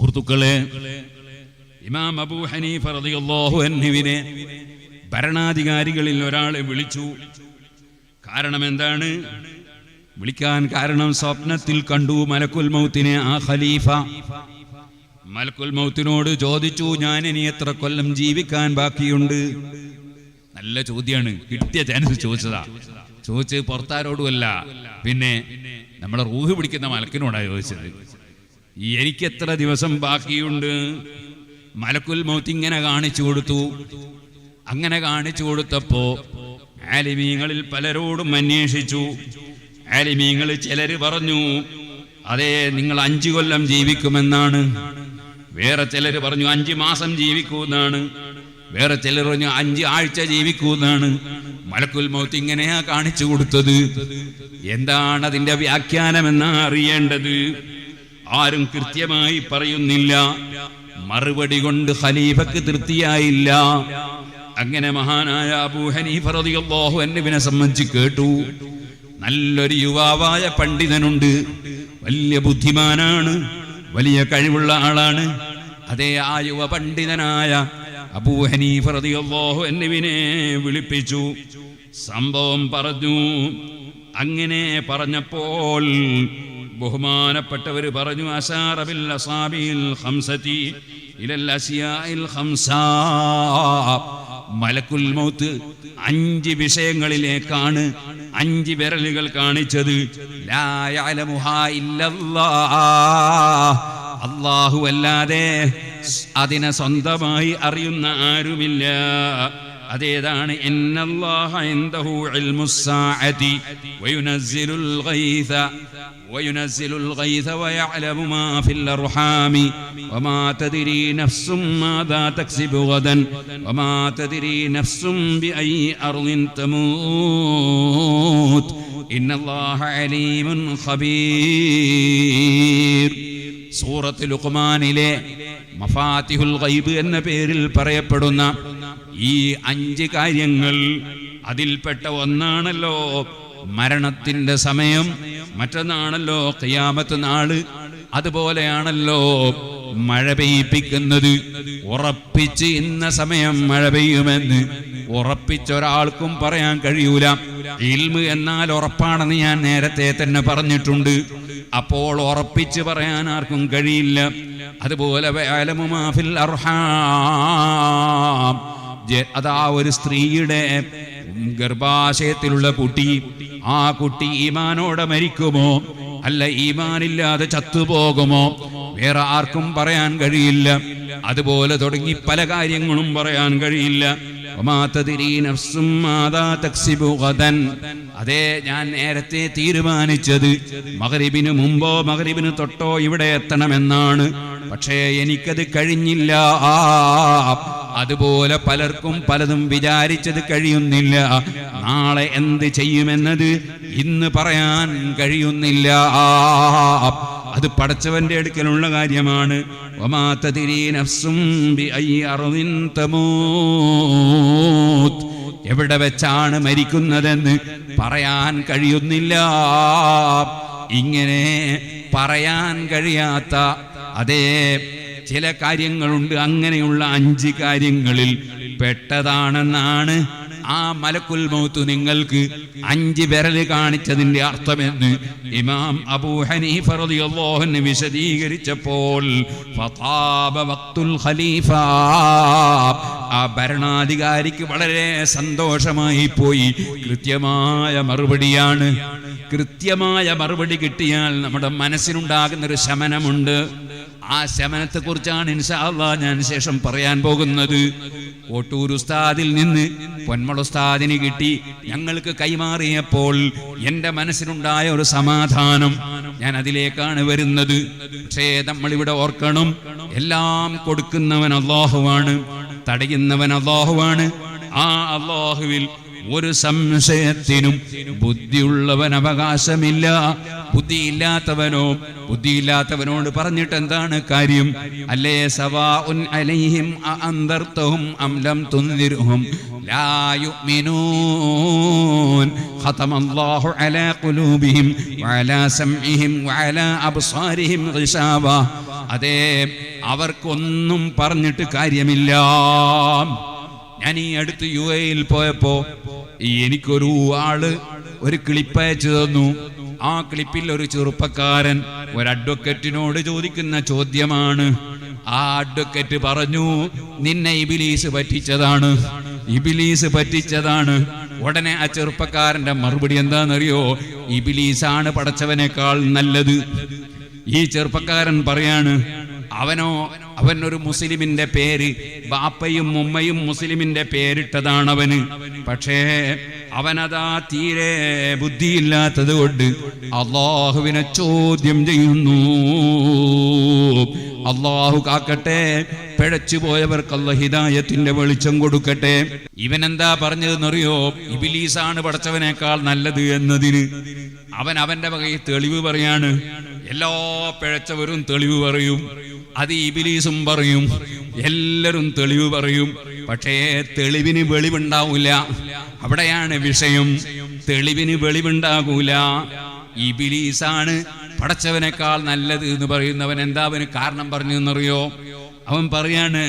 സുഹൃത്തുക്കളെ, ഇമാം അബൂ ഹനീഫ റളിയല്ലാഹു അൻഹുവിനെ ഭരണാധികാരികളിൽ ഒരാളെ വിളിച്ചു. കാരണം എന്താണ്? വിളിക്കാൻ കാരണം സ്വപ്നത്തിൽ കണ്ടു മലക്കുൽ മൗത്തിനെ. ആ ഖലീഫ മലക്കുൽ മൗത്തിനോട് ചോദിച്ചു, ഞാൻ ഇനി എത്ര കൊല്ലം ജീവിക്കാൻ ബാക്കിയുണ്ട്? നല്ല ചോദ്യമാണ്, കിട്ടിയ ചാൻസ് ചോദിച്ചതാ. ചോദിച്ച് പുറത്താരോടുമല്ല, പിന്നെ നമ്മളെ റൂഹ് പിടിക്കുന്ന മലക്കിനോടാണ് ചോദിച്ചത്. എനിക്ക് എത്ര ദിവസം ബാക്കിയുണ്ട്? മലക്കുൽ മൗത്ത് ഇങ്ങനെ കാണിച്ചു കൊടുത്തു. അങ്ങനെ കാണിച്ചു കൊടുത്തപ്പോ ആലിമീങ്ങളിൽ പലരോടും അന്വേഷിച്ചു. ആലിമീങ്ങൾ ചിലര് പറഞ്ഞു, അതെ നിങ്ങൾ 5 കൊല്ലം ജീവിക്കുമെന്നാണ്. വേറെ ചിലര് പറഞ്ഞു 5 മാസം ജീവിക്കൂന്നാണ്. വേറെ ചിലർ പറഞ്ഞു 5 ആഴ്ച ജീവിക്കൂന്നാണ്. മലക്കുൽ മൗത്ത് ഇങ്ങനെയാ കാണിച്ചു കൊടുത്തത്. എന്താണ് അതിന്റെ വ്യാഖ്യാനമെന്നാ അറിയേണ്ടത്. ആരും കൃത്യമായി പറയുന്നില്ല. മറുപടി കൊണ്ട് ഖലീഫക്ക് തൃപ്തിയായില്ല. അങ്ങനെ മഹാനായ അബൂ ഹനീഫ റളിയല്ലാഹു അൻഹുവിനെ സംബന്ധിച്ച് കേട്ടു. നല്ലൊരു യുവാവായ പണ്ഡിതനുണ്ട്, വലിയ ബുദ്ധിമാനാണ്, വലിയ കഴിവുള്ള ആളാണ്. അതേ ആ യുവ പണ്ഡിതനായ അബൂ ഹനീഫ റളിയല്ലാഹു അൻഹുവിനെ വിളിപ്പിച്ചു. സംഭവം പറഞ്ഞു. അങ്ങനെ പറഞ്ഞപ്പോൾ ബഹുമാനപ്പെട്ടവർ പറഞ്ഞു, അശാറ ബിൽ അസാബിൽ ഖംസതി ഇലൽ അസിയാഇൽ ഖംസാ. മലക്കുൽ മൗത്ത് 5 വിഷയങ്ങളിലേക്കാണ് 5 വിരലുകൾ കാണിച്ചത്. ലാ യഅലമുഹാ ഇല്ലല്ലാഹ്, അല്ലാഹു അല്ലാതെ അതിനെ സ്വന്തമായി അറിയുന്ന ആരുമില്ല. അതേതാണ്? ഇന്നല്ലാഹ ഇൻദഹു ഇൽമുസ്സാഅതി വയുനസ്സിലുൽ ഗൈസ വയഅലമു മാ ഫിൽ അർഹാമി വമാ തദ്രി നഫ്സും മാദാ തക്സിബു ഗദൻ വമാ തദ്രി നഫ്സും ബിഅയ്യി അർളിൻ തമൂത് ഇന്നല്ലാഹ അലീമുൻ ഖബീർ. സൂറത്തുൽ ലുഖ്മാനിലെ മഫാത്തിഹുൽ ഗൈബ് എന്ന പേരിൽ പറയപ്പെടുന്ന ഈ 5 കാര്യങ്ങൾ അതിൽപ്പെട്ട ഒന്നാണല്ലോ മരണത്തിന്റെ സമയം, മറ്റൊന്നാണല്ലോ ഖിയാമത്ത് നാള്, അതുപോലെയാണല്ലോ മഴ പെയ്യിപ്പിക്കുന്നത്. ഉറപ്പിച്ച് ഇന്ന സമയം മഴ പെയ്യുമെന്ന് ഉറപ്പിച്ചൊരാൾക്കും പറയാൻ കഴിയൂല. ഇൽമ് എന്നാൽ ഉറപ്പാണെന്ന് ഞാൻ നേരത്തെ തന്നെ പറഞ്ഞിട്ടുണ്ട്. അപ്പോൾ ഉറപ്പിച്ച് പറയാൻ ആർക്കും കഴിയില്ല. അതുപോലെ വയഅലമു മാ ഫിൽ അർഹാം, അതാ ഒരു സ്ത്രീയുടെ ഗർഭാശയത്തിലുള്ള കുട്ടി, ആ കുട്ടി ഈമാനോടെ മരിക്കുമോ അല്ല ഈമാനില്ലാതെ ചത്തുപോകുമോ വേറെ ആർക്കും പറയാൻ കഴിയില്ല. അതുപോലെ തുടങ്ങി പല കാര്യങ്ങളും പറയാൻ കഴിയില്ല. അതെ, ഞാൻ നേരത്തെ തീരുമാനിച്ചത് മഗ്രിബിന് മുമ്പോ മഗ്രിബിന് തൊട്ടോ ഇവിടെ എത്തണമെന്നാണ്. പക്ഷേ എനിക്കത് കഴിഞ്ഞില്ല. അതുപോലെ പലർക്കും പലതും വിചാരിച്ചത് കഴിയുന്നില്ല. നാളെ എന്ത് ചെയ്യുമെന്നത് ഇന്ന് പറയാൻ കഴിയുന്നില്ല. അത് പടച്ചവന്റെ അടുക്കലുള്ള കാര്യമാണ്. വമാ തദ്രി നഫ്സും ബിഅയ്യി അർളിൻ തമൂത്, എവിടെ വെച്ചാണ് മരിക്കുന്നതെന്ന് പറയാൻ കഴിയുന്നില്ല. ഇങ്ങനെ പറയാൻ കഴിയാത്ത അതേ ചില കാര്യങ്ങളുണ്ട്. അങ്ങനെയുള്ള 5 കാര്യങ്ങളിൽ പെട്ടതാണെന്നാണ് ആ മലക്കുൽ മൗത്ത് നിങ്ങൾക്ക് 5 വിരൽ കാണിച്ചതിന്റെ അർത്ഥമെന്ന് ഇമാം അബൂ ഹനീഫ റളിയല്ലാഹു അൻഹു വിശദീകരിച്ചപ്പോൾ ഫതാബ വഖ്തുൽ ഖലീഫ, ആ ഭരണാധികാരിക്ക് വളരെ സന്തോഷമായി പോയി. കൃത്യമായ മറുപടിയാണ്. കൃത്യമായ മറുപടി കിട്ടിയാൽ നമ്മുടെ മനസ്സിനുണ്ടാകുന്നൊരു ശമനമുണ്ട്. ആ ശമനത്തെ കുറിച്ചാണ് ഇൻഷാ അല്ലാഹ് ഞാൻ ശേഷം പറയാൻ പോകുന്നത്. കോട്ടൂർ ഉസ്താദിൽ നിന്ന് പൊന്മള ഉസ്താദിന് കിട്ടി, ഞങ്ങൾക്ക് കൈമാറിയപ്പോൾ എൻ്റെ മനസ്സിലുണ്ടായ ഒരു സമാധാനം, ഞാൻ അതിലേക്കാണ് വരുന്നത്. പക്ഷേ നമ്മളിവിടെ ഓർക്കണം, എല്ലാം കൊടുക്കുന്നവൻ അല്ലാഹുവാണ്, തടയുന്നവൻ അല്ലാഹുവാണ്. ആ അല്ലാഹുവിൽ ഒരു സംശയത്തിനും ബുദ്ധിയുള്ളവൻ അവകാശമില്ല. ബുദ്ധിയില്ലാത്തവനോട് പറഞ്ഞിട്ട് എന്താണ് കാര്യം? അല്ലേ സവാഉൻ അലൈഹിം അഅൻദർതഹും അം ലം തുൻദിർഹും ലാ യുഅ്മിനൂൻ ഖതമല്ലാഹു അലാ ഖുലൂബിഹിം വഅലാ സംഇഹിം വഅലാ അബ്സാരിഹിം ഗിശാവ. അതേ അവർക്കൊന്നും പറഞ്ഞിട്ട് കാര്യമില്ല. ഞാൻ ഈ അടുത്ത് UAE പോയപ്പോ എനിക്കൊരു ആള് ഒരു ക്ലിപ്പ് അയച്ചു തന്നു. ആ ക്ലിപ്പിൽ ഒരു ചെറുപ്പക്കാരൻ ഒരു അഡ്വക്കേറ്റിനോട് ചോദിക്കുന്ന ചോദ്യമാണ്. ആ അഡ്വക്കേറ്റ് പറഞ്ഞു, നിന്നെ ഇബിലീസ് പറ്റിച്ചതാണ്, ഇബിലീസ് പറ്റിച്ചതാണ്. ഉടനെ ആ ചെറുപ്പക്കാരന്റെ മറുപടി എന്താണെന്നറിയോ? ഇബിലീസാണ് പടച്ചവനേക്കാൾ നല്ലത്. ഈ ചെറുപ്പക്കാരൻ പറയാണ്, അവനൊരു മുസ്ലിമിന്റെ പേര്, ബാപ്പയും ഉമ്മയും മുസ്ലിമിന്റെ പേരിട്ടതാണ് അവന്. പക്ഷേ അവനതാ തീരെ ബുദ്ധിയില്ലാത്തത് കൊണ്ട് അള്ളാഹുവിനെ ചോദ്യം ചെയ്യുന്നു. അള്ളാഹു കാക്കട്ടെ, പിഴച്ചു പോയവർക്ക് അല്ലാഹു ഹിദായത്തിന്റെ വെളിച്ചം കൊടുക്കട്ടെ. ഇവനെന്താ പറഞ്ഞതെന്നറിയോ? ഇബ്ലീസാണ് പടച്ചവനേക്കാൾ നല്ലത് എന്നതിന് അവന്റെ വകയിൽ തെളിവ് പറയാണ്. എല്ലാ പിഴച്ചവരും തെളിവ് പറയും, അത് ഇബ്ലീസും പറയും, എല്ലാവരും തെളിവ് പറയും. പക്ഷേ തെളിവിന് വെളിവുണ്ടാവൂല. അവിടെയാണ് വിഷയം. തെളിവിന് വെളിവുണ്ടാകൂല. ഇബ്ലീസാണ് പടച്ചവനേക്കാൾ നല്ലത് എന്ന് പറയുന്നവൻ എന്താ അവന് കാരണം പറഞ്ഞു എന്നറിയോ? അവൻ പറയാണ്,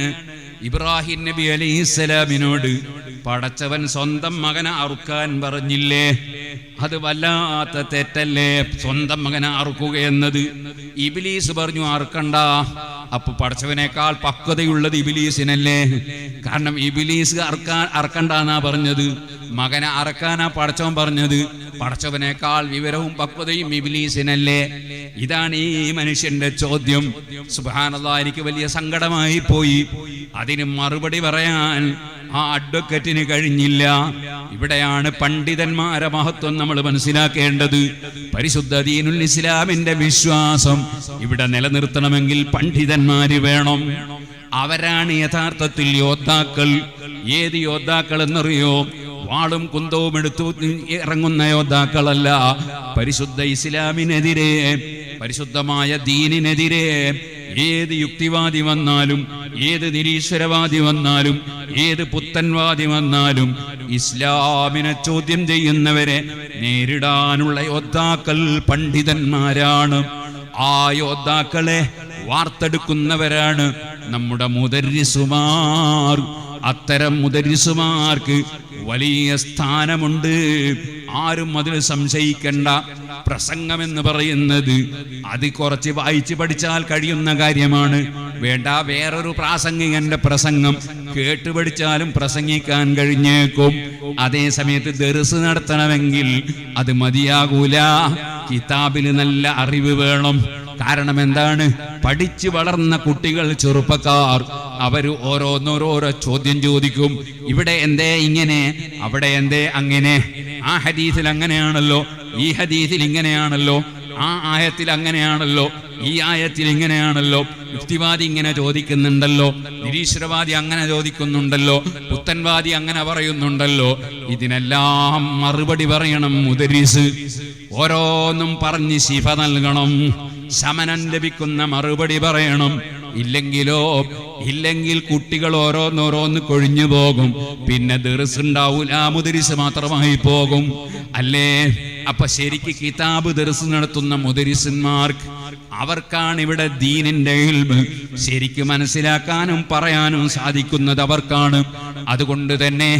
ഇബ്രാഹിം നബി അലൈഹിസ്സലാമിനോട് പടച്ചവൻ സ്വന്തം മകനെ അറുക്കാൻ പറഞ്ഞില്ലേ? അത് വല്ലാത്ത തെറ്റല്ലേ, സ്വന്തം മകനെ അറുക്കുക എന്നത്? ഇബ്ലീസ് പറഞ്ഞു അറുക്കണ്ട. അപ്പൊ പടച്ചവനേക്കാൾ പക്വതയുള്ളത് ഇബ്ലീസിനല്ലേ? കാരണം ഇബ്ലീസ് അറക്കണ്ടെന്നാ പറഞ്ഞത്, മകനെ അറക്കാനാ പടച്ചവൻ പറഞ്ഞത്. പടച്ചവനേക്കാൾ വിവരവും പക്വതയും ഇബ്ലീസിനല്ലേ? ഇതാണ് ഈ മനുഷ്യന്റെ ചോദ്യം. സുബ്ഹാനല്ലാഹ്, എനിക്ക് വലിയ സങ്കടമായി പോയി. അതിന് മറുപടി പറയാൻ ആ അഡ്വക്കേറ്റിന് കഴിഞ്ഞില്ല. ഇവിടെയാണ് പണ്ഡിതന്മാരെ മഹത്വം നമ്മൾ മനസ്സിലാക്കേണ്ടത്. പരിശുദ്ധ ദീനുൽ ഇസ്ലാമിന്റെ വിശ്വാസം ഇവിടെ നിലനിർത്തണമെങ്കിൽ പണ്ഡിതന്മാര് വേണം. അവരാണ് യഥാർത്ഥത്തിൽ യോദ്ധാക്കൾ. ഏത് യോദ്ധാക്കൾ എന്നറിയോ? വാളും കുന്തവും എടുത്തു ഇറങ്ങുന്ന യോദ്ധാക്കളല്ല. പരിശുദ്ധ ഇസ്ലാമിനെതിരെ, പരിശുദ്ധമായ ദീനിനെതിരെ ഏത് യുക്തിവാദി വന്നാലും, ഏത് നിരീശ്വരവാദി വന്നാലും, ഏത് പുത്തൻവാദി വന്നാലും ഇസ്ലാമിനെ ചോദ്യം ചെയ്യുന്നവരെ നേരിടാനുള്ള യോദ്ധാക്കൾ പണ്ഡിതന്മാരാണ്. ആ യോദ്ധാക്കളെ വാർത്തെടുക്കുന്നവരാണ് നമ്മുടെ മുദർരിസുമാർ. അത്തരം മുദർരിസുമാർക്ക് വലിയ സ്ഥാനമുണ്ട്. ആരും അതിൽ സംശയിക്കണ്ട. പ്രസംഗമെന്ന് പറയുന്നത് അത് കുറച്ച് വായിച്ച് പഠിച്ചാൽ കഴിയുന്ന കാര്യമാണ്. വേണ്ട, വേറൊരു പ്രാസംഗികന്റെ പ്രസംഗം കേട്ടുപഠിച്ചാലും പ്രസംഗിക്കാൻ കഴിഞ്ഞേക്കും. അതേ സമയത്ത് ദർസ് നടത്തണമെങ്കിൽ അത് മതിയാകൂല. കിതാബിൽ നല്ല അറിവ് വേണം. കാരണം എന്താണ്? പഠിച്ചു വളർന്ന കുട്ടികൾ, ചെറുപ്പക്കാർ, അവര് ഓരോന്നോരോരോ ചോദ്യം ചോദിക്കും. ഇവിടെ എന്തേ ഇങ്ങനെ, അവിടെ എന്തേ അങ്ങനെ, ആ ഹദീസിൽ അങ്ങനെയാണല്ലോ, ഈ ഹദീസിൽ ഇങ്ങനെയാണല്ലോ, ആ ആയത്തിൽ അങ്ങനെയാണല്ലോ, ഈ ആയത്തിൽ ഇങ്ങനെയാണല്ലോ, യുക്തിവാദി ഇങ്ങനെ ചോദിക്കുന്നുണ്ടല്ലോ, നിരീശ്വരവാദി അങ്ങനെ ചോദിക്കുന്നുണ്ടല്ലോ, പുത്തൻവാദി അങ്ങനെ പറയുന്നുണ്ടല്ലോ. ഇതിനെല്ലാം മറുപടി പറയണം മുദരിസ്. ഓരോന്നും പറഞ്ഞ് ശിഫ നൽകണം, ശമനം ലഭിക്കുന്ന മറുപടി പറയണം. ഇല്ലെങ്കിൽ കുട്ടികൾ ഓരോന്നോരോന്ന് കൊഴിഞ്ഞു പോകും. പിന്നെ ദർസ് ഉണ്ടാവൂല, മുദരിസ് മാത്രമായി പോകും. അല്ലേ? അപ്പൊ ശരിക്ക് കിതാബ് ദർസ് നടത്തുന്ന മുദരിസന്മാർക്ക്, അവർക്കാണ് ഇവിടെ ദീനിന്റെ ഇൽമ് ശരിക്ക് മനസ്സിലാക്കാനും പറയാനും സാധിക്കുന്നത് അവർക്കാണ്. അതുകൊണ്ട് തന്നെ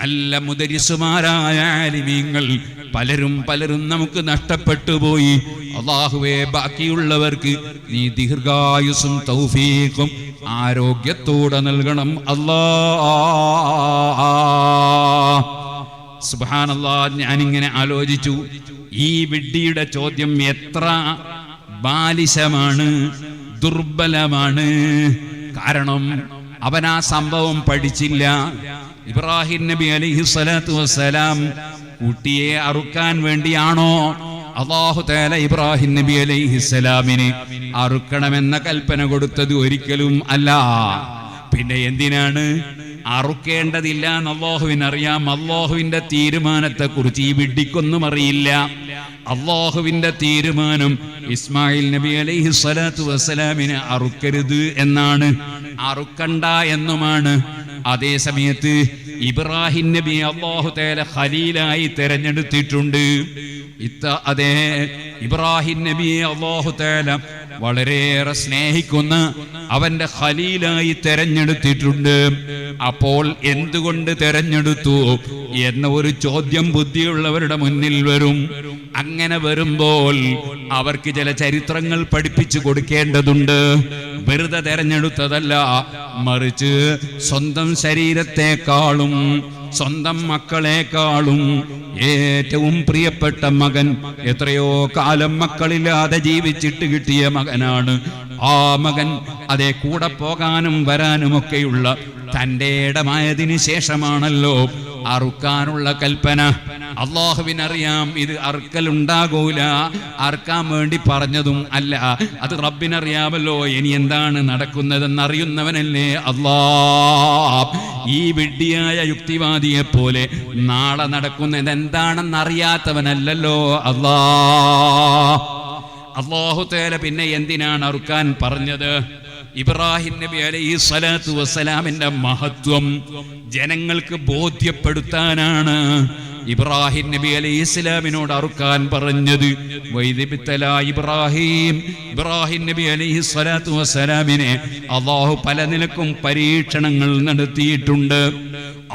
നല്ല മുദരിസുമാരായ ആലിമീങ്ങൾ പലരും നമുക്ക് നഷ്ടപ്പെട്ടു പോയി. അല്ലാഹുവേ, ബാക്കിയുള്ളവർക്ക് നീ ദീർഘായുസ്സും തൗഫീഖും ആരോഗ്യത്തോടെ നൽകണം അല്ലാഹ്. സുബ്ഹാനല്ലാഹ്, ഞാനിങ്ങനെ ആലോചിച്ചു, ഈ വിഡ്ഢിയുടെ ചോദ്യം എത്ര ബാലിശമാണ്, ദുർബലമാണ്. കാരണം അവൻ ആ സംഭവം പഠിച്ചില്ല. ഇബ്രാഹിം നബി അലൈഹിസ്സലാത്തു വസ്സലാം കുട്ടിയെ അറുക്കാൻ വേണ്ടിയാണോ അല്ലാഹു തആല ഇബ്രാഹിം നബി അലൈഹിസ്സലാമിന് അറുക്കണമെന്ന കൽപ്പന കൊടുത്തത്? ഒരിക്കലും അല്ല. പിന്നെ എന്തിനാണ് അറുക്കേണ്ടതില്ല എന്ന് അല്ലാഹുവിനറിയാം. അല്ലാഹുവിന്റെ തീരുമാനത്തെക്കുറിച്ച് ഈ വിഡ്ഢിക്കൊന്നും അറിയില്ല. അല്ലാഹുവിന്റെ തീരുമാനം ഇസ്മായിൽ നബി അലൈഹിസ്സലാത്തു വസ്സലാമിനെ അറുക്കരുത് എന്നാണ്, അറുക്കണ്ട എന്നുമാണ്. അതേ സമയത്ത് ഇബ്രാഹിം നബി അല്ലാഹു തആല ഖലീലായി തെരഞ്ഞെടുത്തിട്ടുണ്ട്. അതേ ഇബ്രാഹിം നബിയെ അല്ലാഹു തആല വളരെയേറെ സ്നേഹിക്കുന്ന അവന്റെ ഖലീലായി തെരഞ്ഞെടുത്തിട്ടുണ്ട്. അപ്പോൾ എന്തുകൊണ്ട് തെരഞ്ഞെടുത്തു എന്ന ഒരു ചോദ്യം ബുദ്ധിയുള്ളവരുടെ മുന്നിൽ വരും. അങ്ങനെ വരുമ്പോൾ അവർക്ക് ചില ചരിത്രങ്ങൾ പഠിപ്പിച്ചു കൊടുക്കേണ്ടതുണ്ട്. വെറുതെ തെരഞ്ഞെടുത്തതല്ല, മറിച്ച് സ്വന്തം ശരീരത്തെക്കാളും സ്വന്തം മക്കളെക്കാളും ഏറ്റവും പ്രിയപ്പെട്ട മകൻ, എത്രയോ കാലം മക്കളില്ലാതെ ജീവിച്ചിട്ട് കിട്ടിയ മകനാണ്. ആ മകൻ അതേ കൂടെ പോകാനും വരാനുമൊക്കെയുള്ള തൻ്റെ ഇടമായതിനു ശേഷമാണല്ലോ അറുക്കാനുള്ള കൽപ്പന. അള്ളാഹുവിനറിയാം ഇത് അറുക്കലുണ്ടാകൂല, അറുക്കാൻ വേണ്ടി പറഞ്ഞതും അല്ല. അത് റബ്ബിനറിയാമല്ലോ ഇനി എന്താണ് നടക്കുന്നതെന്നറിയുന്നവനല്ലേ അല്ലാഹ്. ഈ വിഡ്ഢിയായ യുക്തിവാദിയെ പോലെ നാളെ നടക്കുന്നത് എന്താണെന്നറിയാത്തവനല്ലല്ലോ അല്ലാഹ്. അല്ലാഹു തആല പിന്നെ എന്തിനാണ് അറുക്കാൻ പറഞ്ഞത്? ഇബ്രാഹിം നബി അലൈഹി സ്വലാത്തു വസ്സലാമിന്റെ മഹത്വം ജനങ്ങൾക്ക് ബോധ്യപ്പെടുത്താനാണ് ഇബ്രാഹിം നബി അലൈഹി ഇസ്ലാമിനോട് അറുക്കാൻ പറഞ്ഞത്. വൈദിബ്തല ഇബ്രാഹിം നബി അലൈഹി സ്വലാത്തു വസ്സലാമിനെ അല്ലാഹു പല നിലക്കും പരീക്ഷണങ്ങൾ നടത്തിയിട്ടുണ്ട്.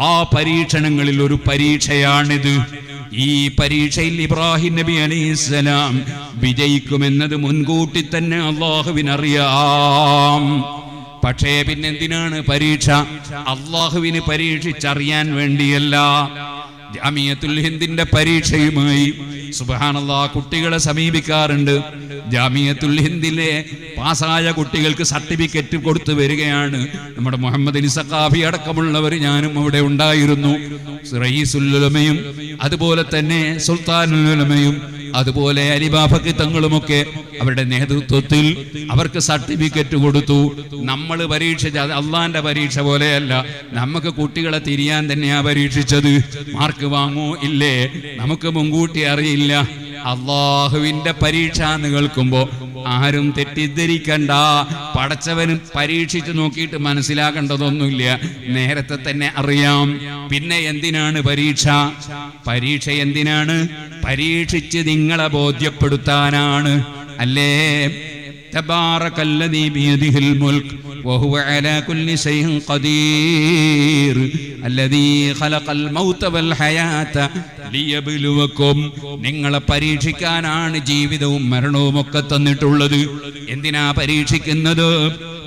ആ പരീക്ഷണങ്ങളിൽ ഒരു പരീക്ഷയാണിത്. ഈ പരീക്ഷയിൽ ഇബ്രാഹിം നബി അലൈഹിസ്സലാം വിജയിക്കുമെന്നത് മുൻകൂട്ടി തന്നെ അള്ളാഹുവിനറിയാം. പക്ഷേ പിന്നെന്തിനാണ് പരീക്ഷ? അള്ളാഹുവിന് പരീക്ഷിച്ചറിയാൻ വേണ്ടിയല്ല. ജാമിയത്തുൽ ഹിന്ദിന്റെ പരീക്ഷയുമായി സുബ്ഹാനല്ലാഹ് കുട്ടികളെ സമീപിക്കാറുണ്ട്. ജാമിയത്തുൽ ഹിന്ദിലെ പാസ്സായ കുട്ടികൾക്ക് സർട്ടിഫിക്കറ്റ് കൊടുത്തു വരികയാണ്. നമ്മുടെ മുഹമ്മദ് അലി സഖാഫി അടക്കമുള്ളവർ, ഞാനും അവിടെ ഉണ്ടായിരുന്നു. റയീസുൽ ഉലമയും അതുപോലെ തന്നെ സുൽത്താനുൽ ഉലമയും അതുപോലെ അലിബാഫക്ക് തങ്ങളുമൊക്കെ അവരുടെ നേതൃത്വത്തിൽ അവർക്ക് സർട്ടിഫിക്കറ്റ് കൊടുത്തു. നമ്മൾ പരീക്ഷിച്ച അള്ളാന്റെ പരീക്ഷ പോലെയല്ല. നമുക്ക് കുട്ടികളെ തിരിയാൻ തന്നെയാ പരീക്ഷിച്ചത്. മാർക്ക് വാങ്ങൂ ഇല്ലേ നമുക്ക് മുൻകൂട്ടി അറിയില്ല. അള്ളാഹുവിന്റെ പരീക്ഷ എന്ന് കേൾക്കുമ്പോ ആരും തെറ്റിദ്ധരിക്കണ്ട. പടച്ചവനും പരീക്ഷിച്ചു നോക്കിയിട്ട് മനസ്സിലാക്കേണ്ടതൊന്നുമില്ല, നേരത്തെ തന്നെ അറിയാം. പിന്നെ എന്തിനാണ് പരീക്ഷ? പരീക്ഷ എന്തിനാണ്? പരീക്ഷിച്ച് നിങ്ങളെ ബോധ്യപ്പെടുത്താനാണ്. അല്ലേ? തബാറകല്ലദീ ബിയദിഹിൽ മുൽക്ക് വഹുവ അലാ കുല്ലി ശൈഇൻ ഖദീർ അല്ലദീ ഖലഖൽ മൗത വൽ ഹയാത ലിയബ്ലുവകും. നിങ്ങളെ പരീക്ഷിക്കാനാണ് ജീവിതവും മരണവും ഒക്കെ തന്നിട്ടുള്ളത്. എന്തിനാ പരീക്ഷിക്കുന്നത്?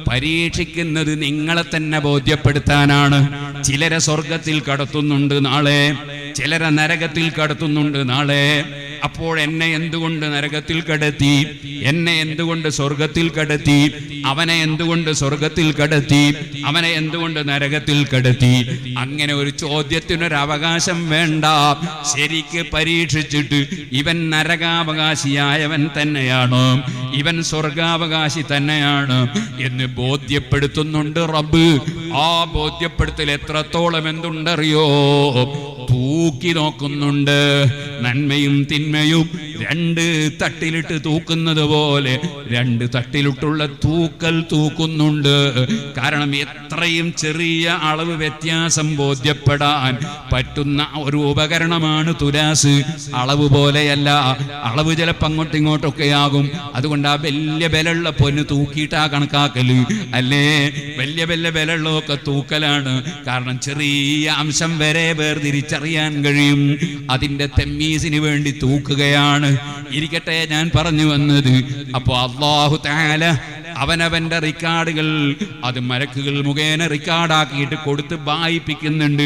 പരീക്ഷിക്കുന്നത് നിങ്ങളെ തന്നെ ബോധ്യപ്പെടുത്താനാണ്. ചിലരെ സ്വർഗത്തിൽ കടത്തുന്നുണ്ട് നാളെ, ചിലരെ നരകത്തിൽ കടത്തുന്നുണ്ട് നാളെ. അപ്പോൾ എന്നെ എന്തുകൊണ്ട് നരകത്തിൽ കടത്തി, എന്നെ എന്തുകൊണ്ട് സ്വർഗത്തിൽ കടത്തി, അവനെ എന്തുകൊണ്ട് സ്വർഗത്തിൽ കടത്തി, അവനെ എന്തുകൊണ്ട് നരകത്തിൽ കടത്തി? അങ്ങനെ ഒരു ചോദ്യത്തിനൊരവകാശം വേണ്ട. ശരിക്ക് പരീക്ഷിച്ചിട്ട് ഇവൻ നരകാവകാശിയായവൻ തന്നെയാണ്, ഇവൻ സ്വർഗാവകാശി തന്നെയാണ് എന്ന് ബോധ്യപ്പെടുത്തുന്നുണ്ട് റബ്ബ്. ആ ബോധ്യപ്പെടുത്തൽ എത്രത്തോളം എന്തുണ്ടറിയോ? തൂക്കി നോക്കുന്നുണ്ട്. നന്മയും തിന്മയും രണ്ട് തട്ടിലിട്ട് തൂക്കുന്നത് പോലെ രണ്ട് തട്ടിലിട്ടുള്ള തൂക്കൽ തൂക്കുന്നുണ്ട്. കാരണം എത്രയും ചെറിയ അളവ് വ്യത്യാസം ബോധ്യപ്പെടാൻ പറ്റുന്ന ഒരു ഉപകരണമാണ് തുലാസ്. അളവ് പോലെയല്ല, അളവ് ചിലപ്പോൾ അങ്ങോട്ടും ഇങ്ങോട്ടൊക്കെ ആകും. അതുകൊണ്ട് ആ വലിയ വിലയുള്ള പൊന്ന് തൂക്കിയിട്ടാ കണക്കാക്കല്, അല്ലേ? വലിയ വലിയ വിലയുള്ളതൊക്കെ തൂക്കലാണ്. കാരണം ചെറിയ അംശം വരെ വേർതിരിച്ചറിയാൻ കഴിയും. അതിന്റെ തെമ്മീസിന് വേണ്ടി തൂക്കുകയാണ്. ഇരിക്കട്ടെ, ഞാൻ പറഞ്ഞു വന്നത്, അപ്പോ അല്ലാഹു തആല അവനവന്റെ റിക്കാർഡുകൾ അത് മലക്കുകൾ മുഖേന റിക്കാർഡാക്കിയിട്ട് കൊടുത്ത് വായിപ്പിക്കുന്നുണ്ട്.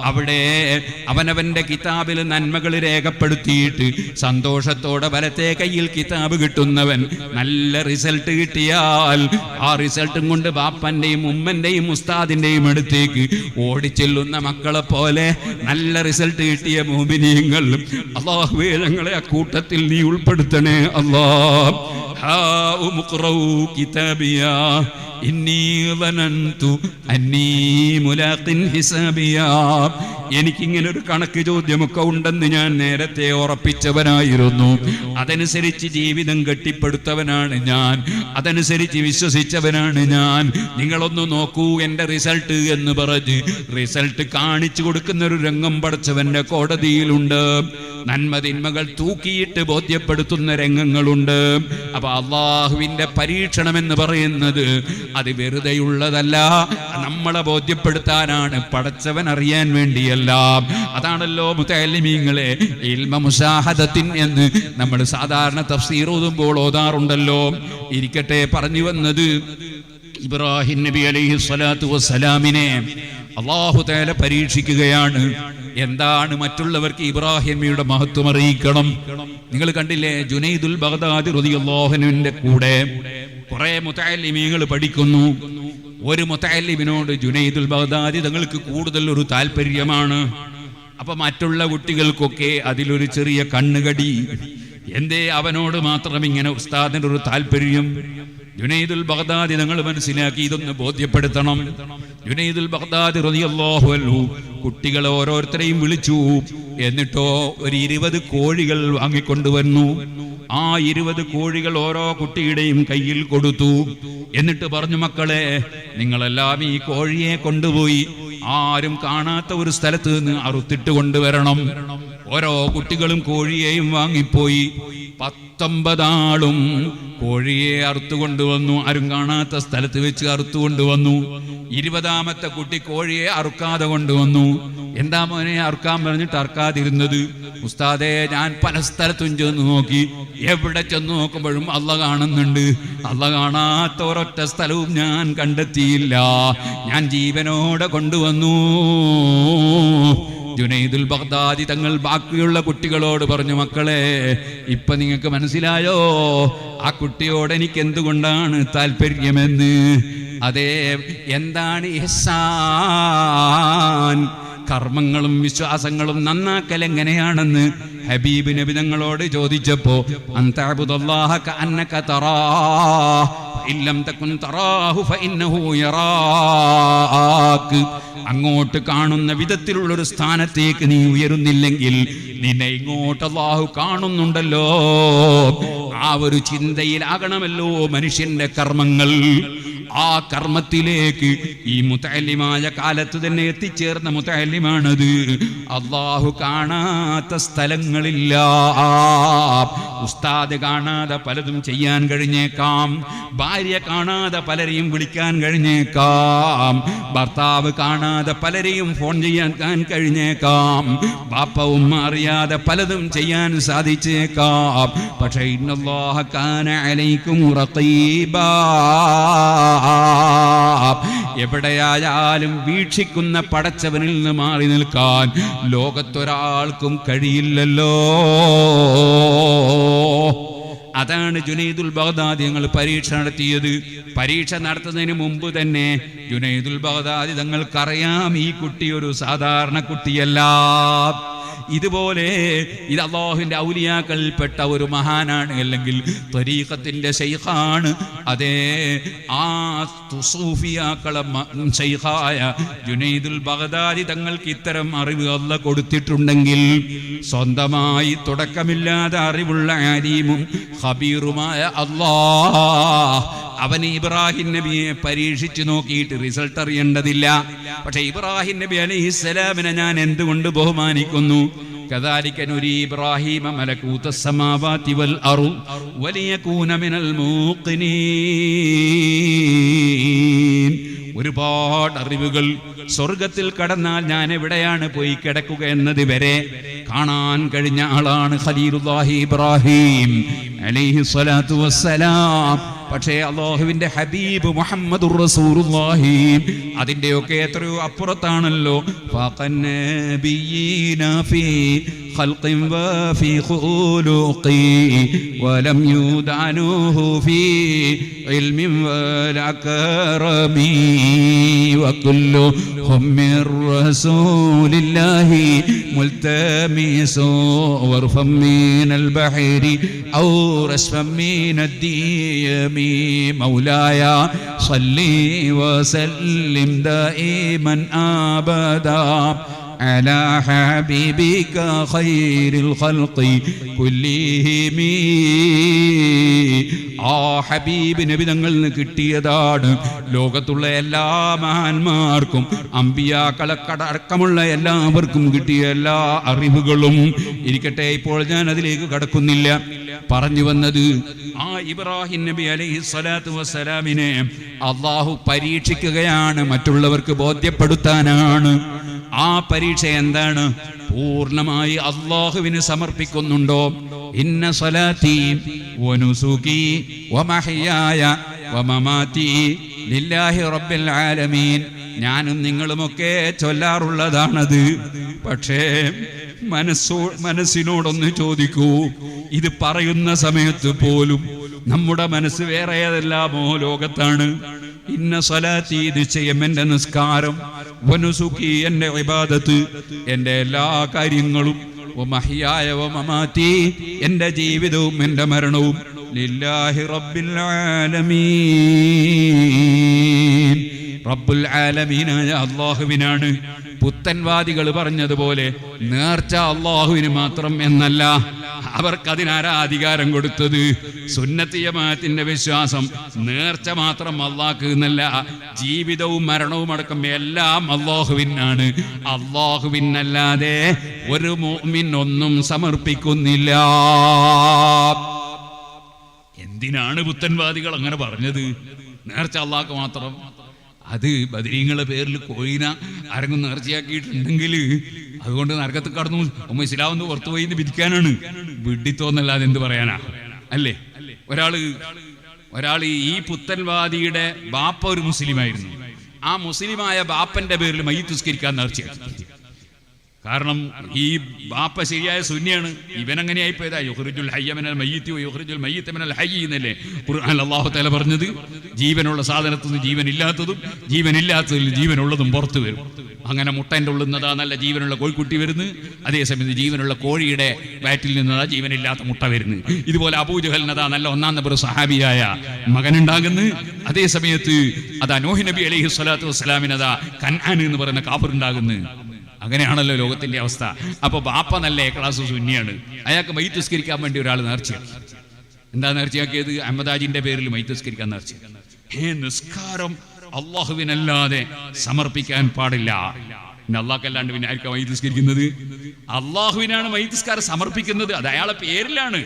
അവിടെ അവനവന്റെ കിതാബിൽ നന്മകൾ രേഖപ്പെടുത്തിയിട്ട് സന്തോഷത്തോടെ വലത്തെ കയ്യിൽ കിതാബ് കിട്ടുന്നവൻ നല്ല റിസൾട്ട് കിട്ടിയാൽ ആ റിസൾട്ടും കൊണ്ട് ബാപ്പന്റെയും ഉമ്മന്റെയും ഉസ്താദിന്റെയും അടുത്തേക്ക് ഓടിച്ചെല്ലുന്ന മക്കളെ പോലെ നല്ല റിസൾട്ട് കിട്ടിയ മുഅ്മിനീങ്ങൾ, അല്ലാഹുവേ ഞങ്ങളെ ആ കൂട്ടത്തിൽ നീ ഉൾപ്പെടുത്തണേ അല്ലാഹ്. എനിക്കിങ്ങനെ ഒരു കണക്ക് ചോദ്യമൊക്കെ ഉണ്ടെന്ന് ഞാൻ നേരത്തെ ഉറപ്പിച്ചവനായിരുന്നു. അതനുസരിച്ച് ജീവിതം കെട്ടിപ്പടുത്തവനാണ് ഞാൻ, അതനുസരിച്ച് വിശ്വസിച്ചവനാണ് ഞാൻ. നിങ്ങളൊന്ന് നോക്കൂ എന്റെ റിസൾട്ട് എന്ന് പറഞ്ഞ് റിസൾട്ട് കാണിച്ചു കൊടുക്കുന്ന ഒരു രംഗം പടച്ചവന്റെ കോടതിയിലുണ്ട്. നന്മ തിന്മകൾ തൂക്കിയിട്ട് ബോധ്യപ്പെടുത്തുന്ന രംഗങ്ങളുണ്ട്. അപ്പൊ അള്ളാഹുവിന്റെ പരീക്ഷണം എന്ന് പറയുന്നത് അത് വെറുതെയുള്ളതല്ല, നമ്മളെ ബോധ്യപ്പെടുത്താനാണ്, പടച്ചവൻ അറിയാൻ വേണ്ടിയല്ല. അതാണല്ലോ മുതഅല്ലിമീങ്ങളെ ഇൽമ മുശാഹദത്തിൻ എന്ന് നമ്മൾ സാധാരണ തഫ്സീർ ഓതുമ്പോൾ ഓതാറുണ്ടല്ലോ. ഇരിക്കട്ടെ, പറഞ്ഞു വന്നത് ഇബ്രാഹിം നബി അലൈഹി സ്വലാത്തു വസ്സലാമിനെ അല്ലാഹു തആല പരീക്ഷിക്കുകയാണ്. എന്താണ്? മറ്റുള്ളവർക്ക് ഇബ്രാഹിം നബിയുടെ മഹത്വം അറിയിക്കണം. നിങ്ങൾ കണ്ടില്ലേ, ജുനൈദുൽ ബഗ്ദാദി റളിയല്ലാഹു അൻഹുവിന്റെ കൂടെ കുറെ മുതഅല്ലിമീങ്ങൾ പഠിക്കുന്നു. ഒരു മുതഅല്ലിമിനോട് ജുനൈദുൽ ബഗ്ദാദി തങ്ങൾക്ക് കൂടുതൽ ഒരു താല്പര്യമാണ്. അപ്പൊ മറ്റുള്ള കുട്ടികൾക്കൊക്കെ അതിലൊരു ചെറിയ കണ്ണുകടി. എന്തേ അവനോട് മാത്രം ഇങ്ങനെ ഉസ്താദിന്റെ ഒരു താല്പര്യം? ജുനൈദുൽ ബഗ്ദാദി തങ്ങൾ മനസ്സിലാക്കി, ഇതൊന്ന് ബോധ്യപ്പെടുത്തണം. ജുനൈദുൽ ബഗ്ദാദി റളിയല്ലാഹു അൻഹു കുട്ടികളെ ഓരോരുത്തരെയും വിളിച്ചു. എന്നിട്ടോ ഒരു 20 കോഴികൾ വാങ്ങിക്കൊണ്ടുവന്നു. ആ 20 കോഴികൾ ഓരോ കുട്ടിയുടെയും കയ്യിൽ കൊടുത്തു. എന്നിട്ട് പറഞ്ഞു, മക്കളെ, നിങ്ങളെല്ലാം ഈ കോഴിയെ കൊണ്ടുപോയി ആരും കാണാത്ത ഒരു സ്ഥലത്ത് നിന്ന് അറുത്തിട്ട് കൊണ്ടുവരണം. ഓരോ കുട്ടികളും കോഴിയെയും വാങ്ങിപ്പോയി. 19 ആളും കോഴിയെ അറുത്തുകൊണ്ടുവന്നു. ആരും കാണാത്ത സ്ഥലത്ത് വെച്ച് അറുത്തുകൊണ്ടുവന്നു. 20ാമത്തെ കുട്ടി കോഴിയെ അറുക്കാതെ കൊണ്ടുവന്നു. എന്താ മോനെ അറുക്കാൻ പറഞ്ഞിട്ട് അറുക്കാതിരുന്നത്? ഉസ്താദേ, ഞാൻ പല സ്ഥലത്തും ചെന്ന് നോക്കി, എവിടെ ചെന്ന് നോക്കുമ്പോഴും അള്ള കാണുന്നുണ്ട്. അള്ള കാണാത്ത ഒരൊറ്റ സ്ഥലവും ഞാൻ കണ്ടെത്തിയില്ല. ഞാൻ ജീവനോടെ കൊണ്ടുവന്നു. ജുനൈദുൽ ബഗ്ദാദി തങ്ങൾ ബാക്കിയുള്ള കുട്ടികളോട് പറഞ്ഞു, മക്കളെ, ഇപ്പൊ നിങ്ങൾക്ക് മനസ്സിലായോ ആ കുട്ടിയോട് എനിക്ക് എന്തുകൊണ്ടാണ് താല്പര്യമെന്ന്? അതേ, എന്താണ് ഇഹ്സാൻ? കർമ്മങ്ങളും വിശ്വാസങ്ങളും നന്നാക്കൽ എങ്ങനെയാണെന്ന് ഹബീബ് നബി തങ്ങളോട് ചോദിച്ചപ്പോ, അൻതഅബ്ദുല്ലാഹ കഅന്നക തറാഹ് ഇല്ലം തകുൻ തറാഹു ഫഇന്നഹു യറാക്. അങ്ങോട്ട് കാണുന്ന വിധത്തിലുള്ളൊരു സ്ഥാനത്തേക്ക് നീ ഉയരുന്നില്ലെങ്കിൽ നിന്നെ ഇങ്ങോട്ട് അല്ലാഹു കാണുന്നുണ്ടല്ലോ. ആ ഒരു ചിന്തയിലാകണമല്ലോ മനുഷ്യന്റെ കർമ്മങ്ങൾ. ആ കർമ്മത്തിലേക്ക് ഈ മുതഅല്ലിമായ കാലത്ത് തന്നെ എത്തിച്ചേർന്ന മുതഅല്ലിമാണത്. അല്ലാഹു കാണാത്ത സ്ഥലങ്ങളില്ല. ഉസ്താദ് കാണാതെ പലതും ചെയ്യാൻ കഴിഞ്ഞേക്കാം, ഭാര്യ കാണാതെ പലരെയും വിളിക്കാൻ കഴിഞ്ഞേക്കാം, ഭർത്താവ് കാണാതെ പലരെയും ഫോൺ ചെയ്യാൻ കഴിഞ്ഞേക്കാം, ബാപ്പ ഉമ്മ അറിയാതെ പലതും ചെയ്യാൻ സാധിച്ചേക്കാം. പക്ഷേ ഇന്നല്ലാഹ കാന അലൈക്കും റഖീബാ, എവിടെയായാലും വീക്ഷിക്കുന്ന പടച്ചവനിൽ നിന്ന് മാറി നിൽക്കാൻ ലോകത്തൊരാൾക്കും കഴിയില്ലല്ലോ. അതാണ് ജുനൈദുൽ ബഗ്ദാദി തങ്ങൾ പരീക്ഷ നടത്തിയത്. പരീക്ഷ നടത്തുന്നതിന് മുമ്പ് തന്നെ ജുനൈദുൽ ബഗ്ദാദി തങ്ങൾക്കറിയാം ഈ കുട്ടി ഒരു സാധാരണ കുട്ടിയല്ല. ഇതുപോലെ ഇത് അല്ലാഹുവിന്റെ ഔലിയാക്കൾപ്പെട്ട ഒരു മഹാനാണ്, അല്ലെങ്കിൽ ത്വരീഖത്തിന്റെ ശൈഖാണ്. അതേ, ആ സൂഫിയാക്കളെ ശൈഖായ ജുനൈദുൽ ബഗ്ദാദി തങ്ങൾക്ക് ഇത്തരം അറിവ് അല്ലാഹ് കൊടുത്തിട്ടുണ്ടെങ്കിൽ, സ്വന്തമായി തുടക്കമില്ലാതെ അറിവുള്ള അലീമും ഖബീറുമായ അല്ലാഹ് അവന് ഇബ്രാഹിം നബിയെ പരീക്ഷിച്ചു നോക്കിയിട്ട് റിസൾട്ട് അറിയേണ്ടതില്ല. പക്ഷെ ഇബ്രാഹിം നബി അലൈഹിസ്സലാമിനെ ഞാൻ എന്തുകൊണ്ട് ബഹുമാനിക്കുന്നു? كذلك نري إبراهيم ملكوت السماوات والأرض وليكون من الموقنين. ഒരുപാട് അറിവുകൾ സ്വർഗത്തിൽ കടന്നാൽ ഞാൻ എവിടെയാണ് പോയി കിടക്കുക എന്നത് വരെ കാണാൻ കഴിഞ്ഞ ആളാണ് ഖലീലുല്ലാഹി ഇബ്രാഹിം അലൈഹി സ്വലാത്തു വസ്സലാം. പക്ഷേ അല്ലാഹുവിന്റെ ഹബീബ് മുഹമ്മദുർ റസൂലുള്ളാഹി അതിന്റെയൊക്കെ എത്രയോ അപ്പുറത്താണല്ലോ. ഫഖന്നബിയീന ഫീ ഖൽഖിൻ വഫീ ഖുലൂഖി വലം യുദാനുഹു ഫീ ഇൽമിൻ വലാ കറമി വകുല്ലുഹും മിർ റസൂലില്ലാഹി മുൽതമിസു വർഫം മിനൽ ബഹരി ഔ റസ്ഫം മിനദ്ദിയമി. مولاي صلي وسلم دائما أبدا على حبيبك خير الخلق كلهم. ആ ഹബീബ് നബി തങ്ങളിൽ നിന്ന് കിട്ടിയതാണ്. ലോകത്തുള്ള എല്ലാ മഹാന്മാർക്കും അമ്പിയാക്കളക്കടക്കമുള്ള എല്ലാവർക്കും കിട്ടിയ എല്ലാ അറിവുകളും ഇരിക്കട്ടെ. ഇപ്പോൾ ഞാൻ അതിലേക്ക് കടക്കുന്നില്ല. പറഞ്ഞു വന്നത് ആ ഇബ്രാഹിം നബി അലൈഹി സ്വലാത്തു വസ്സലാമിനെ അള്ളാഹു പരീക്ഷിക്കുകയാണ്, മറ്റുള്ളവർക്ക് ബോധ്യപ്പെടുത്താനാണ്. ആ പരീക്ഷ എന്താണ്? പൂർണ്ണമായി അള്ളാഹുവിന് സമർപ്പിക്കുന്നുണ്ടോ? ഇന്ന സ്വലാത്തി വനുസുകി വമഹ്യായ വമമാതി ലില്ലാഹി റബ്ബിൽ ആലമീൻ. ഞാനും നിങ്ങളുമൊക്കെ ചൊല്ലാറുള്ളതാണത്. പക്ഷേ മനസ്സിനോടൊന്ന് ചോദിക്കൂ, ഇത് പറയുന്ന സമയത്ത് പോലും നമ്മുടെ മനസ്സ് വേറെ ഏതെല്ലാമോ ലോകത്താണ്. ഇന്ന സ്വലാത്തി, നിശ്ചയം എന്റെ നിസ്കാരം, വനുസുകി എന്റെ ഇബാദത്ത്, എന്റെ എല്ലാ കാര്യങ്ങളും, വമഹ്യായ വമമാതി എന്റെ ജീവിതവും എന്റെ മരണവും ലില്ലാഹി റബ്ബിൽ ആലമീൻ, റബ്ബുൽ ആലമീനായ അല്ലാഹുവിനാണ്. പുത്തൻവാദികൾ പറഞ്ഞതുപോലെ നേർച്ച അള്ളാഹുവിന് മാത്രം എന്നല്ല, അവർക്കതിനാരാ അധികാരം കൊടുത്തത്? സുന്നത്ത് ജമാഅത്തിന്റെ വിശ്വാസം നേർച്ച മാത്രം അള്ളാഹ്ക്ക് എന്നല്ല, ജീവിതവും മരണവും അടക്കം എല്ലാം അള്ളാഹുവിനാണ്. അള്ളാഹുവിനല്ലാതെ ഒരു മുഅ്മിൻ ഒന്നും സമർപ്പിക്കുന്നില്ല. എന്തിനാണ് പുത്തൻവാദികൾ അങ്ങനെ പറഞ്ഞത്? നേർച്ച അള്ളാഹ്ക്ക് മാത്രം. അത് ബദരീങ്ങളുടെ പേരിൽ കോയിന ആരെങ്കിലും നേർച്ചയാക്കിയിട്ടുണ്ടെങ്കിൽ അതുകൊണ്ട് നരകത്ത് കടന്നു ഇസ്ലാമെന്ന് പുറത്തുപോയി വിധിക്കാനാണ്. വിഡിത്തോന്നല്ലാതെ എന്ത് പറയാനാ? അല്ലേ? ഒരാള് ഈ പുത്തൻവാദിയുടെ ബാപ്പ ഒരു മുസ്ലിമായിരുന്നു. ആ മുസ്ലിമായ ബാപ്പന്റെ പേരിൽ മയ്യിത്ത് നിസ്കരിക്കാൻ നേർച്ചയാക്കി. കാരണം ഈ ബാപ്പ ശരിയായ സുന്നിയാണ്. ഇവനെങ്ങനെയായി പോയതാ? യുഖ്രിജുൽ ഹയ്യ മിനൽ മയ്യിത്തി വയുഖ്രിജുൽ മയ്യിത്ത മിനൽ ഹയ്യി എന്നല്ലേ ഖുർആനിൽ അല്ലാഹു തആല പറഞ്ഞത്? ജീവനുള്ള സാധനത്തിൽ നിന്ന് ജീവനില്ലാത്തതും ജീവനില്ലാത്തതിൽ ജീവനുള്ളതും പുറത്തു വരും. അങ്ങനെ മുട്ടൻ്റെ ഉള്ളിൽ നിന്നതാ നല്ല ജീവനുള്ള കോഴിക്കുട്ടി വരുന്നത്, അതേസമയത്ത് ജീവനുള്ള കോഴിയുടെ വയറ്റിൽ നിന്നതാ ജീവനില്ലാത്ത മുട്ട വരുന്നത്. ഇതുപോലെ അബൂജഹലിനതാ നല്ല ഒന്നാം നമ്പർ സഹാബിയായ മകനുണ്ടാകുന്നു, അതേസമയത്ത് അതാ നൂഹ് നബി അലൈഹി സ്വലാത്തു വസ്സലാമിനതാ കൻആൻ എന്ന് പറയുന്ന കാഫിർ ഉണ്ടാകുന്നു. അങ്ങനെയാണല്ലോ ലോകത്തിന്റെ അവസ്ഥ. അപ്പൊ ബാപ്പ നല്ല ക്ലാസ് സുന്നിയാണ്, അയാൾക്ക് മയ്യിത്ത് നിസ്കരിക്കാൻ വേണ്ടി ഒരാൾ നേർച്ചയാക്കി. എന്താ നേർച്ചയാക്കിയത്? അഹമ്മദാജിന്റെ പേരിൽ മയ്യിത്ത് നിസ്കരിക്കാൻ നേർച്ചയാക്കി. നിസ്കാരം അള്ളാഹുവിനല്ലാതെ സമർപ്പിക്കാൻ പാടില്ല. പിന്നെ അള്ളാഹ്ക്കല്ലാണ്ട് പിന്നെ ആർക്കാ മയ്യിത്ത് നിസ്കരിക്കുന്നത്? അള്ളാഹുവിനാണ് മയ്യിത്ത് നിസ്കാരം സമർപ്പിക്കുന്നത്. അത് അയാളെ പേരിലാണ്.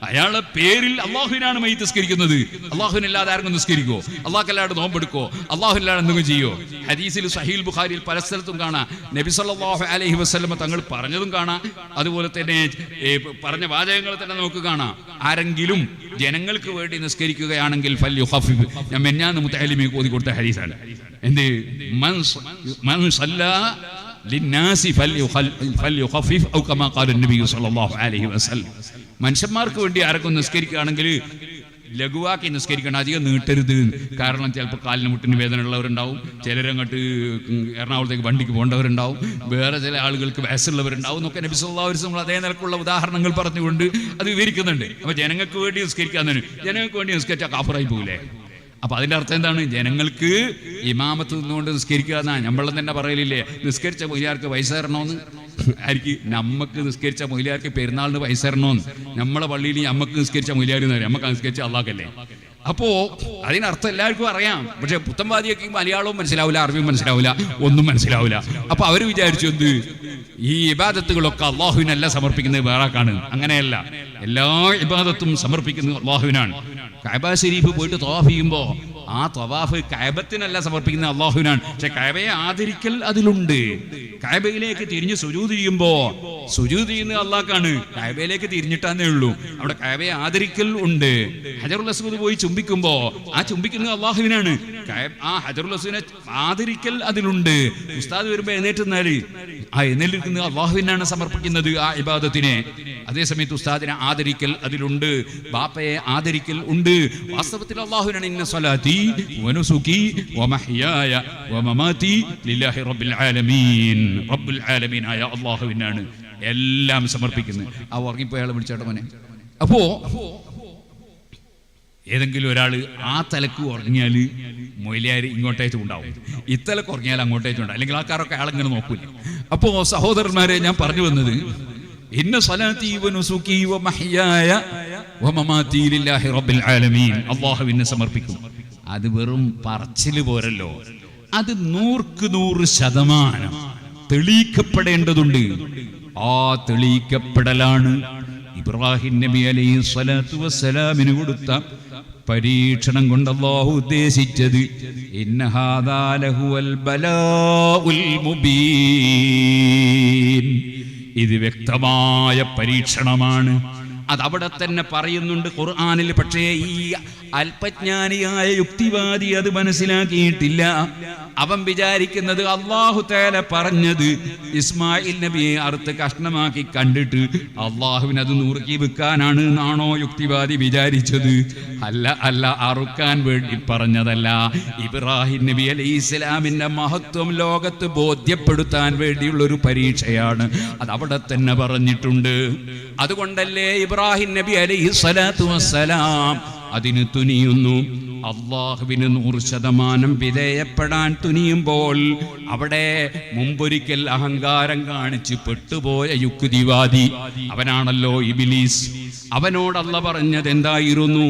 അയാളെ പേരിൽ അള്ളാഹുവിനാണ് മയ്യിത്ത് നിസ്കരിക്കുന്നത്. അള്ളാഹുവിനല്ലാതെ ആർക്കും നിസ്കരിക്കോ? അള്ളാഹ്ക്കല്ലാണ്ട് നോമ്പെടുക്കോ? അള്ളാഹുവിനല്ലാതെ എന്തെങ്കിലും ചെയ്യോ? ഹദീസിൽ സഹീൽ ബുഖാരിയിൽ പല സ്ഥലത്തും കാണാം നബി സല്ലല്ലാഹു അലൈഹി വസല്ലം തങ്ങൾ പറഞ്ഞതും കാണാം. അതുപോലെ തന്നെ പറഞ്ഞ വാചകങ്ങൾ തന്നെ നമുക്ക് കാണാം. ആരെങ്കിലും ജനങ്ങൾക്ക് വേണ്ടി നിസ്കരിക്കുകയാണെങ്കിൽ ഫൽയുഖഫിഫ്. ഞാൻ മെഞ്ഞാന്ന് മുത്തഅല്ലിമി ഓതി കൊടുത്ത ഹദീസാണ്. എന്ത്? മൻ സല്ലാ ലിന്നാസി ഫൽയുഖഫിഫ് ഔ കമാ ഖാല നബി സല്ലല്ലാഹു അലൈഹി വസല്ലം. മനുഷ്യന്മാർക്ക് വേണ്ടി ആരൊക്കെ നിസ്കരിക്കുകയാണെങ്കിൽ ലഘുവാക്കി നിസ്കരിക്കണം, അധികം നീട്ടരുത്. കാരണം ചിലപ്പോൾ കാലിന് മുട്ടിന് വേദന ഉള്ളവരുണ്ടാവും, ചിലരങ്ങോട്ട് എറണാകുളത്തേക്ക് വണ്ടിക്ക് പോകേണ്ടവരുണ്ടാവും, വേറെ ചില ആളുകൾക്ക് വയസ്സുള്ളവരുണ്ടാവും എന്നൊക്കെ നബി സല്ലല്ലാഹു അലൈഹി വസല്ലം അതേ നിലക്കുള്ള ഉദാഹരണങ്ങൾ പറഞ്ഞുകൊണ്ട് അത് വിവരിക്കുന്നുണ്ട്. അപ്പോൾ ജനങ്ങൾക്ക് വേണ്ടി നിസ്കരിക്കാൻ, ജനങ്ങൾക്ക് വേണ്ടി നിസ്കരിച്ചാൽ കാഫറായി പോകില്ലേ? അപ്പൊ അതിന്റെ അർത്ഥം എന്താണ്? ജനങ്ങൾക്ക് ഇമാമത്ത് നിന്നുകൊണ്ട് നിസ്കരിക്കുക എന്നാ നമ്മളെ തന്നെ പറയലില്ലേ? നിസ്കരിച്ച മൊയ്ലിയാർക്ക് പൈസ തരണമെന്ന്. ആയിരിക്കും നമ്മക്ക് നിസ്കരിച്ച മൊയ്ലിയാർക്ക് പെരുന്നാളിന് പൈസ തരണമെന്ന്. നമ്മളെ പള്ളിയിൽ നമ്മക്ക് നിസ്കരിച്ച മൊയ്ലിയാർ എന്ന് പറയും, നമ്മക്ക് നിസ്കരിച്ച അള്ളാഹ്ക്കല്ലേ. അപ്പോ അതിനർത്ഥം എല്ലാവർക്കും അറിയാം. പക്ഷെ പുത്തൻവാദിയൊക്കെ മലയാളവും മനസ്സിലാവില്ല, അറബിയും മനസ്സിലാവില്ല, ഒന്നും മനസ്സിലാവില്ല. അപ്പൊ അവര് വിചാരിച്ചു എന്ത്? ഈ ഇബാദത്തുകളൊക്കെ അള്ളാഹുവിനല്ല സമർപ്പിക്കുന്നത്, വേറാക്കാണ്. അങ്ങനെയല്ല, എല്ലാ ഇബാദത്തും സമർപ്പിക്കുന്നത് അള്ളാഹുവിനാണ്. കഅബ ശരീഫ് പോയിട്ട് തവാഫ് ചെയ്യുമ്പോൾ ആ തവാഫ് കഅബത്തിനല്ല സമർപ്പിക്കുന്നത്, അള്ളാഹുവിനാണ്. പക്ഷെ കഅബയെ ആദരിക്കൽ അതിലുണ്ട്. കഅബയിലേക്ക് തിരിഞ്ഞ് സുജൂദ് ചെയ്യുമ്പോൾ സുജൂദ് ചെയ്യുന്നത് അള്ളാഹ്ക്കാണ്, കഅബയിലേക്ക് തിരിഞ്ഞിട്ടാന്നേ ഉള്ളൂ. അവിടെ കഅബയെ ആദരിക്കൽ ഉണ്ട്. ഹജറുൽ അസ്വദ് പോയി ചുംബിക്കുമ്പോൾ ആ ചുംബിക്കുന്നത് അള്ളാഹുവിനാണ്. ആ ഹജറുൽ അസ്വദിനെ ആദരിക്കൽ അതിലുണ്ട്. ഉസ്താദ് വരുമ്പോൾ എഴുന്നേറ്റുന്നാല് ആ എഴുന്നേൽക്കുന്നത് അള്ളാഹുവിനാണ് സമർപ്പിക്കുന്നത് ആ ഇബാദത്തിനെ. അതേസമയത്ത് ഉസ്താദിനെ ആദരിക്കൽ അതിലുണ്ട്, ബാപ്പയെ ആദരിക്കൽ ഉണ്ട്. വാസ്തവത്തിൽ അള്ളാഹുവിനാണ് ഇന്ന സ്വലാത്തി വനുസുകി വമഹ്യായ വമമാതി ലില്ലാഹി റബ്ബിൽ ആലമീൻ. റബ്ബുൽ ആലമീനായ അള്ളാഹുവിനാണ് എല്ലാം സമർപ്പിക്കുന്നത്. ആ ഉറങ്ങിപ്പോയാളെ വിളിച്ചോട്ടെ മോനെ. അപ്പോ ഏതെങ്കിലും ഒരാൾ ആ തലക്ക് ഉറങ്ങിയാൽ മൊയ്ലിയാർ ഇങ്ങോട്ടേറ്റും ഉണ്ടാവും, ഇത്തലക്ക് ഉറങ്ങിയാൽ അങ്ങോട്ടേറ്റും ഉണ്ടാവും. അല്ലെങ്കിൽ ആൾക്കാരൊക്കെ ആളിങ്ങനെ നോക്കൂല. അപ്പോൾ സഹോദരന്മാരെ, ഞാൻ പറഞ്ഞു വന്നത് ഇന്ന സ്വലാത്തി വനുസുകി വമഹ്യായ വമമാതി ലില്ലാഹി റബ്ബിൽ ആലമീൻ, അല്ലാഹുവിനെ സമർപ്പിക്കും. അത് വെറും പറച്ചില് പോരല്ലോ, അത് 100% തെളിയിക്കപ്പെടേണ്ടതുണ്ട്. ആ തെളിയിക്കപ്പെടലാണ് ഇബ്രാഹിം നബി അലൈഹി സ്വലാത്തു വസ്സലാമിന് കൊടുത്ത പരീക്ഷണം കൊണ്ട് അല്ലാഹു ഉദ്ദേശിച്ചത് ഇന്ന ഹാദാ ലഹുവൽ ബലാഉൽ മുബീൻ, ഇത് വ്യക്തമായ പരീക്ഷണമാണ്. അതവിടെ തന്നെ പറയുന്നുണ്ട് ഖുർആനിൽ. പക്ഷേ ഈ അല്പജ്ഞാനിയായ യുക്തിവാദി അത് മനസ്സിലാക്കിയിട്ടില്ല. അവൻ വിചാരിക്കുന്നത് അല്ലാഹു തആല പറഞ്ഞത് ഇസ്മായിൽ നബിയെ അറുത്ത് കഷ്ണമാക്കി കണ്ടിട്ട് അല്ലാഹുവിന് അത് നുറുക്കി വെക്കാനാണ് എന്നാണോ യുക്തിവാദി വിചാരിച്ചത്? അല്ല, അറുക്കാൻ വേണ്ടി പറഞ്ഞതല്ല. ഇബ്രാഹിം നബി അലൈഹിസ്സലാമിന്റെ മഹത്വം ലോകത്ത് ബോധ്യപ്പെടുത്താൻ വേണ്ടിയുള്ളൊരു പരീക്ഷയാണ്. അതവിടെ തന്നെ പറഞ്ഞിട്ടുണ്ട്. അതുകൊണ്ടല്ലേ ഇബ്രാഹിം നബി അലൈഹിസ്സലാത്തു വസ്സലാം അതിന് തുനിയുന്നു. അള്ളാഹുവിന് 100% വിധേയപ്പെടാൻ തുനിയുമ്പോൾ അവിടെ മുമ്പൊരിക്കൽ അഹങ്കാരം കാണിച്ച് പെട്ടുപോയ യുക്തിവാദി അവനാണല്ലോ ഇബ്ലീസ്. അവനോട് അല്ലാഹു പറഞ്ഞത് എന്തായിരുന്നു?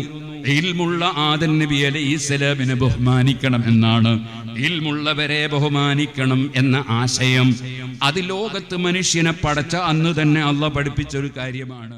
ഇൽമുള്ള ആദം നബി അലൈഹിസ്സലാമിനെ ബഹുമാനിക്കണം എന്നാണ്. ഇൽമുള്ളവരെ ബഹുമാനിക്കണം എന്ന ആശയം അത് ലോകത്ത് മനുഷ്യനെ പടച്ച അന്ന് തന്നെ അല്ലാഹു പഠിപ്പിച്ചൊരു കാര്യമാണ്.